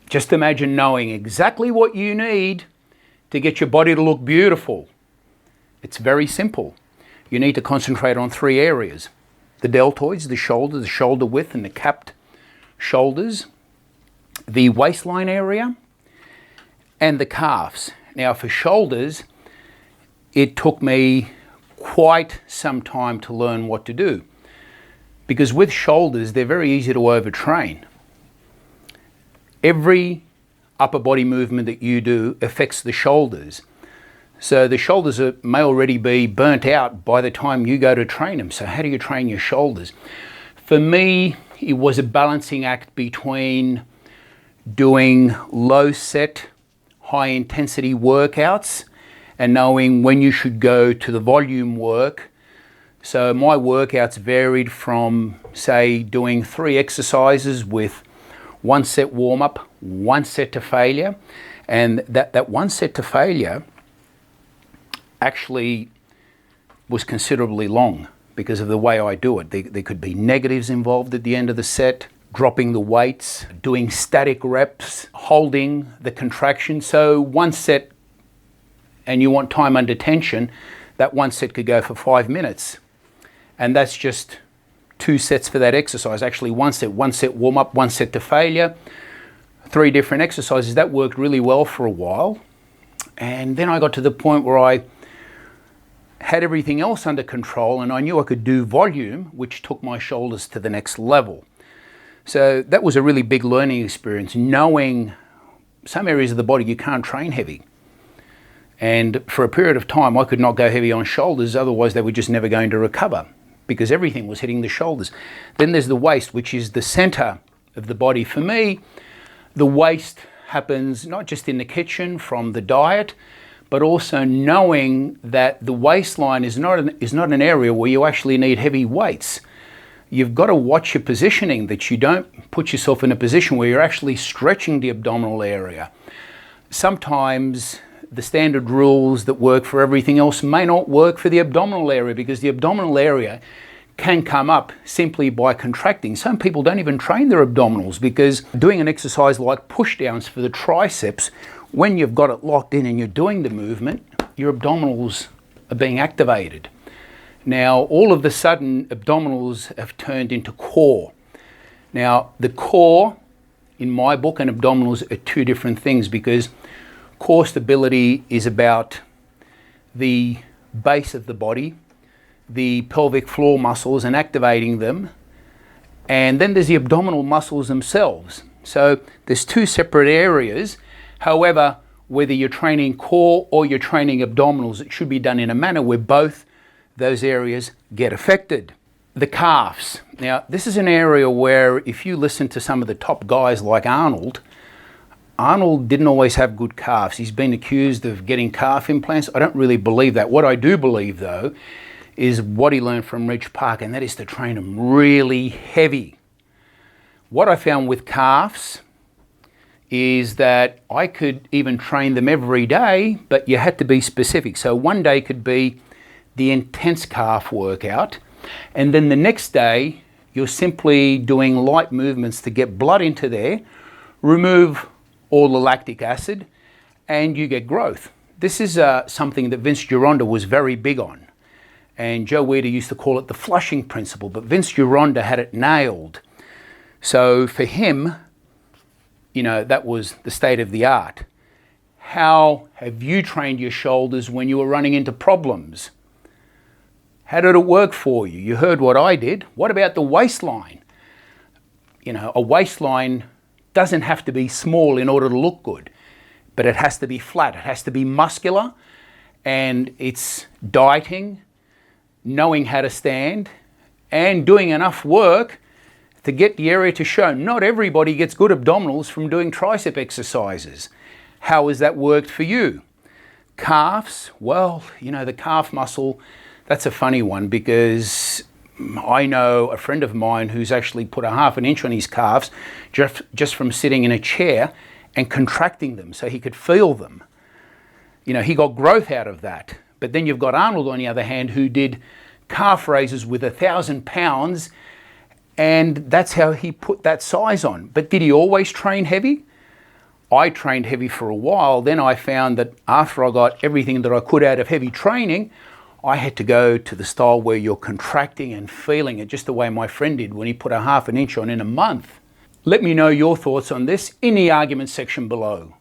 Just imagine knowing exactly what you need to get your body to look beautiful. It's very simple. You need to concentrate on 3 areas: the deltoids, the shoulder width and the capped shoulders, the waistline area, and the calves. Now for shoulders, it took me quite some time to learn what to do, because with shoulders, they're very easy to overtrain. Every upper body movement that you do affects the shoulders. So the shoulders may already be burnt out by the time you go to train them. So how do you train your shoulders? For me, it was a balancing act between doing low set, high intensity workouts and knowing when you should go to the volume work. So my workouts varied from, say, doing 3 exercises with 1 set warm up, 1 set to failure. And that 1 set to failure actually was considerably long because of the way I do it. There could be negatives involved at the end of the set, dropping the weights, doing static reps, holding the contraction. So 1 set, and you want time under tension, that 1 set could go for 5 minutes. And that's just 2 sets for that exercise. Actually 1 set warm up, 1 set to failure, 3 different exercises. That worked really well for a while. And then I got to the point where I had everything else under control and I knew I could do volume, which took my shoulders to the next level. So that was a really big learning experience, knowing some areas of the body you can't train heavy. And for a period of time, I could not go heavy on shoulders, otherwise they were just never going to recover because everything was hitting the shoulders. Then there's the waist, which is the center of the body. For me, the waist happens not just in the kitchen from the diet, but also knowing that the waistline is not an area where you actually need heavy weights. You've got to watch your positioning, that you don't put yourself in a position where you're actually stretching the abdominal area. Sometimes the standard rules that work for everything else may not work for the abdominal area, because the abdominal area can come up simply by contracting. Some people don't even train their abdominals, because doing an exercise like push downs for the triceps, when you've got it locked in and you're doing the movement, your abdominals are being activated. Now, all of a sudden, abdominals have turned into core. Now, the core, in my book, and abdominals are 2 different things, because core stability is about the base of the body, the pelvic floor muscles and activating them. And then there's the abdominal muscles themselves. So there's 2 separate areas. However, whether you're training core or you're training abdominals, it should be done in a manner where both those areas get affected. The calves. Now, this is an area where if you listen to some of the top guys like Arnold didn't always have good calves. He's been accused of getting calf implants. I don't really believe that. What I do believe, though, is what he learned from Rich Park, and that is to train them really heavy. What I found with calves is that I could even train them every day, but you had to be specific. So one day could be the intense calf workout, and then the next day you're simply doing light movements to get blood into there, remove all the lactic acid, and you get growth. This is something that Vince Gironda was very big on. And Joe Weider used to call it the flushing principle, but Vince Gironda had it nailed. So for him, you know, that was the state of the art. How have you trained your shoulders when you were running into problems? How did it work for you? You heard what I did. What about the waistline? You know, a waistline doesn't have to be small in order to look good, but it has to be flat. It has to be muscular, and it's dieting, knowing how to stand, and doing enough work to get the area to show. Not everybody gets good abdominals from doing tricep exercises. How has that worked for you? Calves, well, you know, the calf muscle, that's a funny one, because I know a friend of mine who's actually put a 1/2 inch on his calves just from sitting in a chair and contracting them so he could feel them. You know, he got growth out of that. But then you've got Arnold, on the other hand, who did calf raises with 1,000 pounds, and that's how he put that size on. But did he always train heavy? I trained heavy for a while. Then I found that after I got everything that I could out of heavy training, I had to go to the style where you're contracting and feeling it, just the way my friend did when he put a 1/2 inch on in a month. Let me know your thoughts on this in the argument section below.